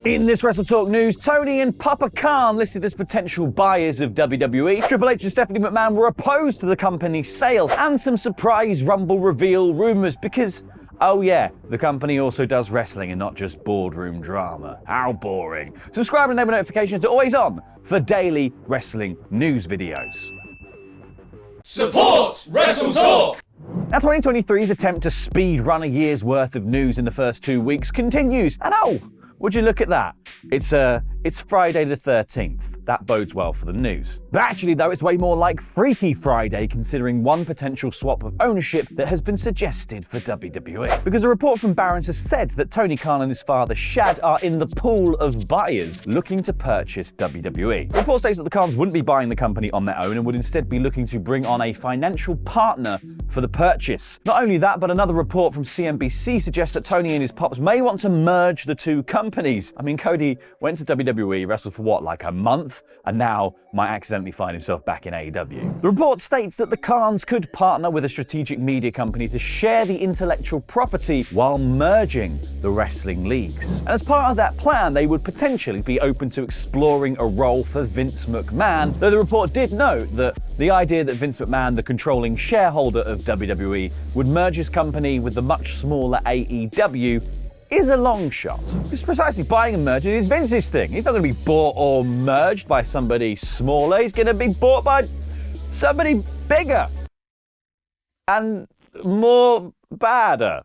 In this WrestleTalk news, Tony and Papa Khan listed as potential buyers of WWE. Triple H and Stephanie McMahon were opposed to the company's sale, and some surprise Rumble reveal rumors because, oh yeah, the company also does wrestling and not just boardroom drama. How boring. Subscribe and enable notifications to Always On for daily wrestling news videos. Support WrestleTalk! Now 2023's attempt to speed run a year's worth of news in the first 2 weeks continues, and oh, would you look at that? It's Friday the 13th. That bodes well for the news. But actually, though, it's way more like Freaky Friday, considering one potential swap of ownership that has been suggested for WWE. Because a report from Barron's has said that Tony Khan and his father Shad are in the pool of buyers looking to purchase WWE. The report states that the Khans wouldn't be buying the company on their own and would instead be looking to bring on a financial partner for the purchase. Not only that, but another report from CNBC suggests that Tony and his pops may want to merge the two companies. I mean, Cody went to WWE, wrestled for what, like a month, and now might accidentally find himself back in AEW. The report states that the Khans could partner with a strategic media company to share the intellectual property while merging the wrestling leagues. And as part of that plan, they would potentially be open to exploring a role for Vince McMahon, though the report did note that the idea that Vince McMahon, the controlling shareholder of WWE, would merge his company with the much smaller AEW is a long shot. Because precisely buying and merging is Vince's thing. He's not going to be bought or merged by somebody smaller. He's going to be bought by somebody bigger and more badder.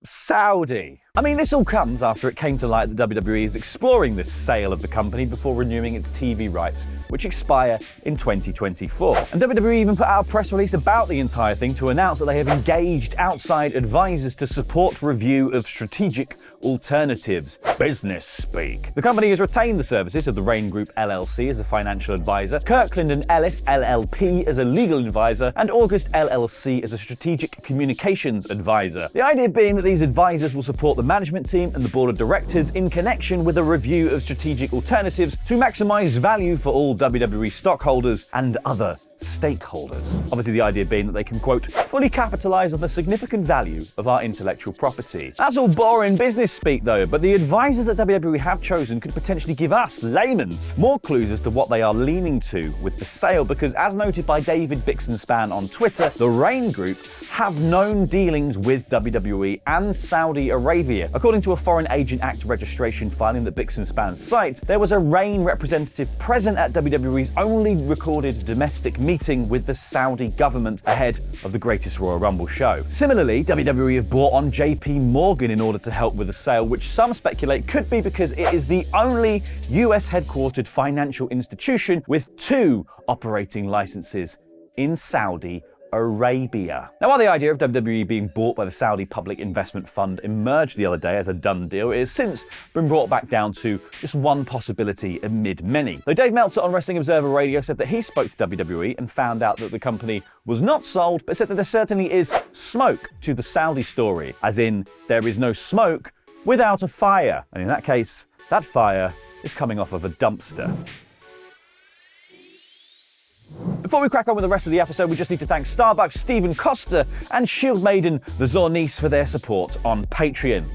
Saudi. I mean, this all comes after it came to light that WWE is exploring this sale of the company before renewing its TV rights, which expire in 2024. And WWE even put out a press release about the entire thing to announce that they have engaged outside advisors to support review of strategic alternatives. Business speak. The company has retained the services of the Rain Group LLC as a financial advisor, Kirkland & Ellis LLP as a legal advisor, and August LLC as a strategic communications advisor. The idea being that these advisors will support the management team and the board of directors in connection with a review of strategic alternatives to maximize value for all WWE stockholders and other stakeholders. Obviously, the idea being that they can, quote, fully capitalize on the significant value of our intellectual property. That's all boring business speak, though, but the advisors that WWE have chosen could potentially give us, layman's, more clues as to what they are leaning to with the sale, because as noted by David Bixenspan on Twitter, the Rain Group have known dealings with WWE and Saudi Arabia. According to a Foreign Agent Act registration filing that Bixenspan cites, there was a Rain representative present at WWE's only recorded domestic meeting with the Saudi government ahead of the Greatest Royal Rumble show. Similarly, WWE have brought on JP Morgan in order to help with the sale, which some speculate could be because it is the only US headquartered financial institution with 2 operating licenses in Saudi Arabia. Now, while the idea of WWE being bought by the Saudi Public Investment Fund emerged the other day as a done deal, it has since been brought back down to just one possibility amid many. Though Dave Meltzer on Wrestling Observer Radio said that he spoke to WWE and found out that the company was not sold, but said that there certainly is smoke to the Saudi story, as in there is no smoke without a fire. And in that case, that fire is coming off of a dumpster. Before we crack on with the rest of the episode, we just need to thank Starbucks, Stephen Costa, and Shield Maiden, the Zornice, for their support on Patreon.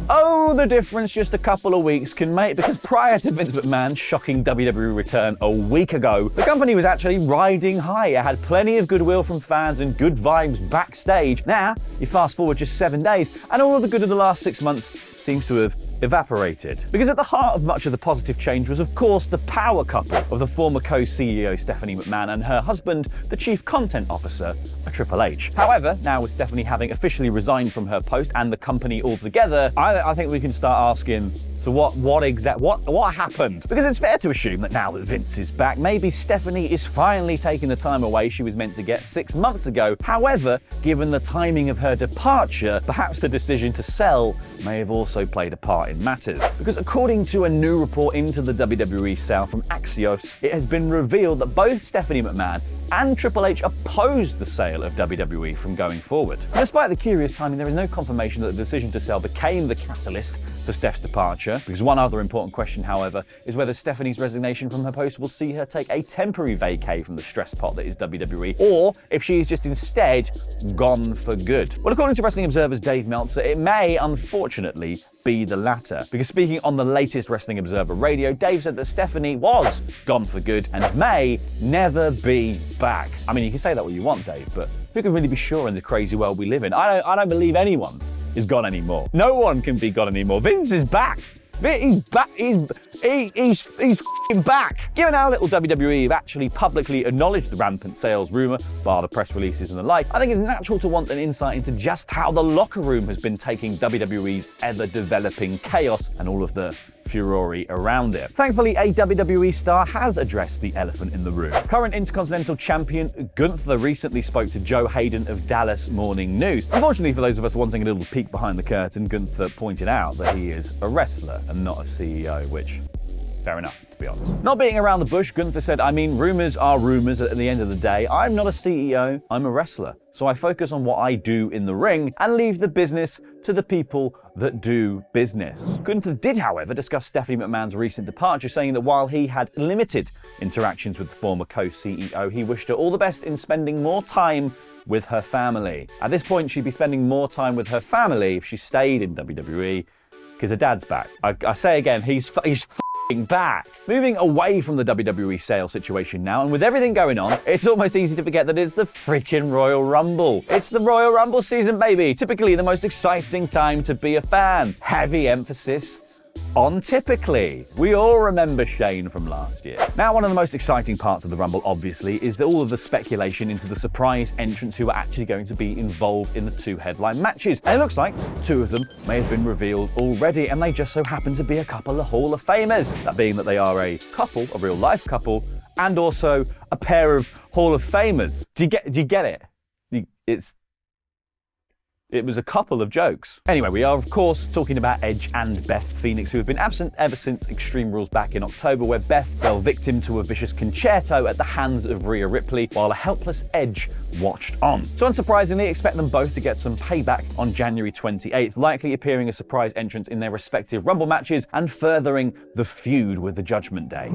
Oh, the difference just a couple of weeks can make, because prior to Vince McMahon's shocking WWE return a week ago, the company was actually riding high. It had plenty of goodwill from fans and good vibes backstage. Now, you fast forward just 7 days, and all of the good of the last 6 months seems to have evaporated. Because at the heart of much of the positive change was, of course, the power couple of the former co-CEO Stephanie McMahon and her husband, the chief content officer, Triple H. However, now with Stephanie having officially resigned from her post and the company altogether, I think we can start asking, so what happened? Because it's fair to assume that now that Vince is back, maybe Stephanie is finally taking the time away she was meant to get 6 months ago. However, given the timing of her departure, perhaps the decision to sell may have also played a part in matters. Because according to a new report into the WWE sale from Axios, it has been revealed that both Stephanie McMahon and Triple H opposed the sale of WWE from going forward. And despite the curious timing, there is no confirmation that the decision to sell became the catalyst for Steph's departure, because one other important question, however, is whether Stephanie's resignation from her post will see her take a temporary vacay from the stress pot that is WWE, or if she is just instead gone for good. Well, according to Wrestling Observer's Dave Meltzer, it may, unfortunately, be the latter. Because speaking on the latest Wrestling Observer radio, Dave said that Stephanie was gone for good and may never be back. I mean, you can say that what you want, Dave, but who can really be sure in the crazy world we live in? I don't believe anyone is gone anymore. No one can be gone anymore. Vince is back. He's back. He's f***ing back. Given how little WWE have actually publicly acknowledged the rampant sales rumor, bar the press releases and the like, I think it's natural to want an insight into just how the locker room has been taking WWE's ever-developing chaos and all of the furore around it. Thankfully, a WWE star has addressed the elephant in the room. Current Intercontinental Champion Gunther recently spoke to Joe Hayden of Dallas Morning News. Unfortunately, for those of us wanting a little peek behind the curtain, Gunther pointed out that he is a wrestler and not a CEO, which, fair enough, to be honest. Not beating around the bush, Gunther said, I mean, rumors are rumors at the end of the day. I'm not a CEO, I'm a wrestler. So I focus on what I do in the ring and leave the business to the people that do business. Gunther did, however, discuss Stephanie McMahon's recent departure, saying that while he had limited interactions with the former co-CEO, he wished her all the best in spending more time with her family. At this point, she'd be spending more time with her family if she stayed in WWE, because her dad's back. I say again, he's back. Moving away from the WWE sales situation now, and with everything going on, it's almost easy to forget that it's the freaking Royal Rumble. It's the Royal Rumble season, baby. Typically the most exciting time to be a fan. Heavy emphasis on typically. We all remember Shane from last year. Now, one of the most exciting parts of the Rumble, obviously, is all of the speculation into the surprise entrants who are actually going to be involved in the two headline matches. And it looks like two of them may have been revealed already, and they just so happen to be a couple of Hall of Famers. That being that they are a couple, a real life couple, and also a pair of Hall of Famers. Do you get it? It was a couple of jokes. Anyway, we are of course talking about Edge and Beth Phoenix, who have been absent ever since Extreme Rules back in October, where Beth fell victim to a vicious concerto at the hands of Rhea Ripley, while a helpless Edge watched on. So unsurprisingly, expect them both to get some payback on January 28th, likely appearing as surprise entrants in their respective Rumble matches and furthering the feud with the Judgment Day.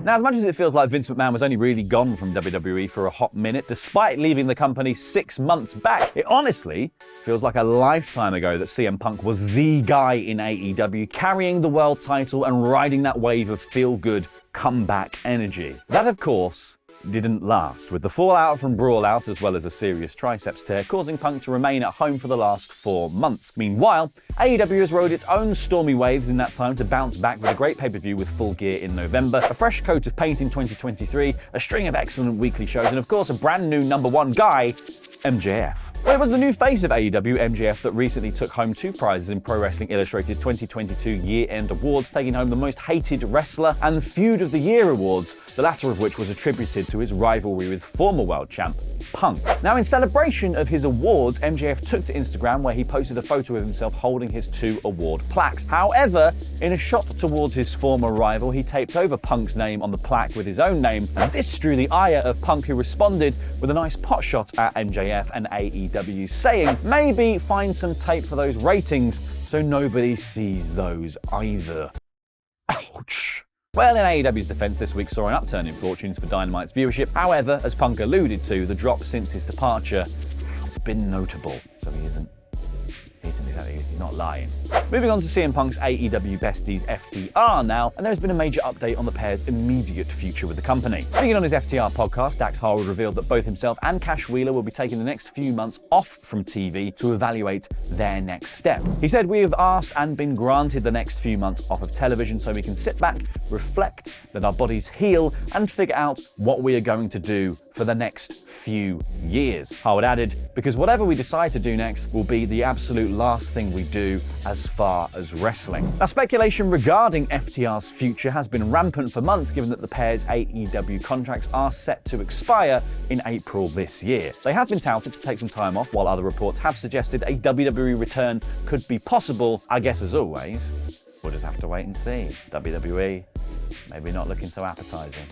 Now, as much as it feels like Vince McMahon was only really gone from WWE for a hot minute, despite leaving the company 6 months back, it honestly feels like a lifetime ago that CM Punk was the guy in AEW, carrying the world title and riding that wave of feel-good comeback energy. That, of course, didn't last, with the fallout from Brawl Out as well as a serious triceps tear causing Punk to remain at home for the last 4 months. Meanwhile, AEW has rode its own stormy waves in that time to bounce back with a great pay-per-view with Full Gear in November, a fresh coat of paint in 2023, a string of excellent weekly shows, and of course a brand new #1 guy, MJF. Well, it was the new face of AEW, MJF, that recently took home 2 prizes in Pro Wrestling Illustrated's 2022 year-end awards, taking home the Most Hated Wrestler and Feud of the Year awards, the latter of which was attributed to his rivalry with former world champ Punk. Now, in celebration of his awards, MJF took to Instagram, where he posted a photo of himself holding his 2 award plaques. However, in a shot towards his former rival, he taped over Punk's name on the plaque with his own name, and this drew the ire of Punk, who responded with a nice pot shot at MJF and AEW, saying, maybe find some tape for those ratings so nobody sees those either. Ouch. Well, in AEW's defense, this week saw an upturn in fortunes for Dynamite's viewership. However, as Punk alluded to, the drop since his departure has been notable, so he isn't exactly, he's not lying. Moving on to CM Punk's AEW besties FTR now, and there has been a major update on the pair's immediate future with the company. Speaking on his FTR podcast, Dax Harwood revealed that both himself and Cash Wheeler will be taking the next few months off from TV to evaluate their next step. He said, we have asked and been granted the next few months off of television so we can sit back, reflect, let our bodies heal, and figure out what we are going to do for the next few years. Harwood added, because whatever we decide to do next will be the absolute last thing we do as far as wrestling. Now, speculation regarding FTR's future has been rampant for months, given that the pair's AEW contracts are set to expire in April this year. They have been touted to take some time off, while other reports have suggested a WWE return could be possible. I guess, as always, we'll just have to wait and see. WWE, maybe not looking so appetizing.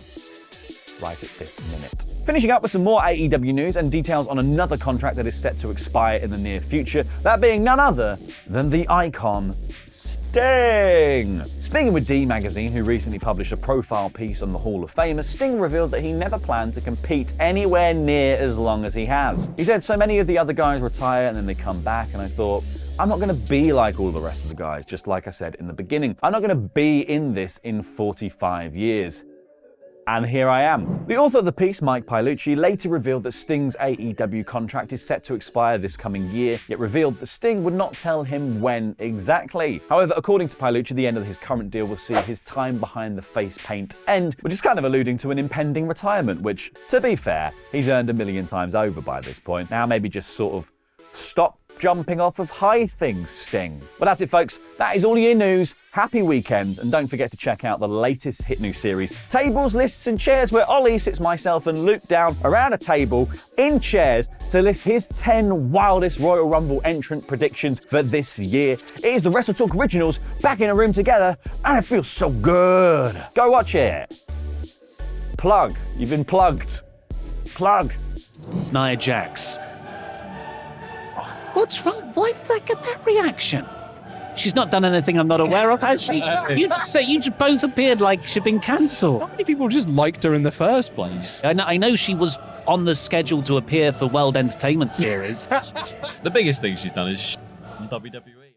right at this minute. Finishing up with some more AEW news and details on another contract that is set to expire in the near future, that being none other than the icon Sting. Speaking with D Magazine, who recently published a profile piece on the Hall of Famers, Sting revealed that he never planned to compete anywhere near as long as he has. He said, so many of the other guys retire and then they come back, and I thought, I'm not going to be like all the rest of the guys, just like I said in the beginning. I'm not going to be in this in 45 years. And here I am. The author of the piece, Mike Pilucci, later revealed that Sting's AEW contract is set to expire this coming year, yet revealed that Sting would not tell him when exactly. However, according to Pilucci, the end of his current deal will see his time behind the face paint end, which is kind of alluding to an impending retirement, which, to be fair, he's earned a million times over by this point. Now maybe just sort of stop jumping off of high things, Sting. But that's it, folks. That is all your news. Happy weekend, and don't forget to check out the latest hit new series, Tables, Lists and Chairs, where Ollie sits myself and Luke down around a table in chairs to list his 10 wildest Royal Rumble entrant predictions for this year. It is the WrestleTalk Originals back in a room together, and it feels so good. Go watch it. Plug. You've been plugged. Plug. Nia Jax. What's wrong? Why did I get that reaction? She's not done anything I'm not aware of, has she? You just both appeared like she'd been cancelled. Not many people just liked her in the first place. I know she was on the schedule to appear for World Entertainment Series. The biggest thing she's done is WWE.